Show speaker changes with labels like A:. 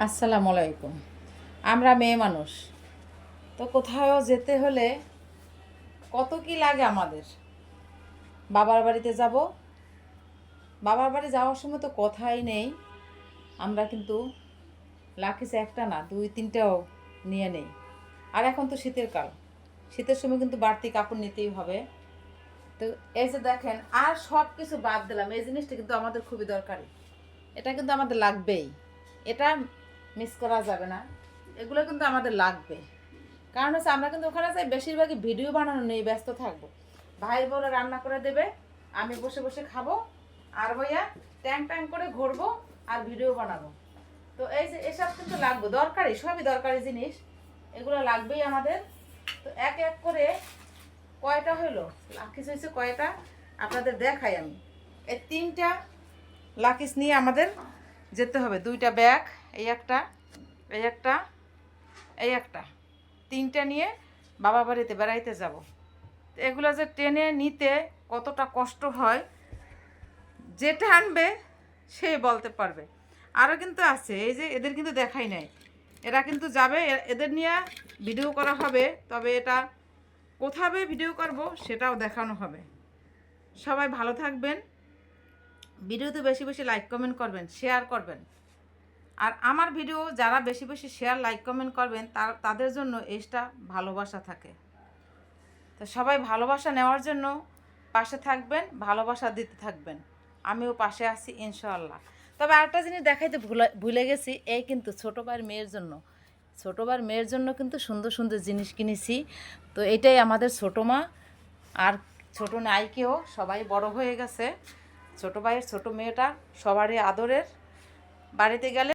A: আসসালামু আলাইকুম। আমরা মেয়ে মানুষ, তো কোথাও যেতে হলে কত কি লাগে আমাদের। বাবার বাড়িতে যাব, বাবার বাড়ি যাওয়ার সময় তো কথাই নেই। আমরা কিন্তু লাখিস একটা না দুই তিনটাও নিয়ে নেই। আর এখন তো শীতের কাল, শীতের সময় কিন্তু বাড়তি কাপড় নিতেই হবে। তো এই যে দেখেন, আর সব কিছু বাদ দিলাম, এই জিনিসটা কিন্তু আমাদের খুবই দরকারি। এটা কিন্তু আমাদের লাগবেই, এটা মিস করা যাবে না। এগুলো কিন্তু আমাদের লাগবে। কারণ হচ্ছে আমরা কিন্তু ওখানে যাই বেশিরভাগই ভিডিও বানানো নিয়ে ব্যস্ত থাকবো। ভাই বলে রান্না করে দেবে, আমি বসে বসে খাবো, আর ভাইয়া ট্যাং ট্যাং করে ঘুরবো আর ভিডিও বানাবো। তো এই যে এসব কিন্তু লাগবে, দরকারি, সবই দরকারি জিনিস, এগুলো লাগবেই আমাদের। তো এক এক করে কয়টা হইলো লাকিস হয়েছে কয়টা আপনাদের দেখাই আমি। এই তিনটা লাকিস নিয়ে আমাদের যেতে হবে, দুইটা ব্যাগ, এই একটা, এই একটা, এই একটা, তিনটা নিয়ে বাবা বাড়িতে বেড়াইতে যাব। তো এগুলো যে টেনে নিতে কতটা কষ্ট হয়, যেটা আনবে সে বলতে পারবে। আরও কিন্তু আছে, এই যে এদের কিন্তু দেখাই নাই, এরা কিন্তু যাবে, এদের নিয়ে ভিডিও করা হবে। তবে এটা কোথাবে ভিডিও করব সেটাও দেখানো হবে। সবাই ভালো থাকবেন, ভিডিওতে বেশি বেশি লাইক কমেন্ট করবেন, শেয়ার করবেন। আর আমার ভিডিও যারা বেশি বেশি শেয়ার লাইক কমেন্ট করবেন তাদের জন্য এক্সট্রা ভালোবাসা থাকে। তো সবাই ভালোবাসা নেওয়ার জন্য পাশে থাকবেন, ভালোবাসা দিতে থাকবেন, আমিও পাশে আছি ইনশাআল্লাহ। তবে আরেকটা জিনিস দেখাইতে ভুলে গেছি, এই কিন্তু ছোটো ভাইয়ের মেয়ের জন্য, ছোটো ভাইয়ের মেয়ের জন্য কিন্তু সুন্দর সুন্দর জিনিস কিনেছি। তো এটাই আমাদের ছোটো মা, আর ছোটো নাইকেও সবাই বড় হয়ে গেছে। ছোটো ভাইয়ের ছোটো মেয়েটা সবারই আদরের। বাড়িতে গেলে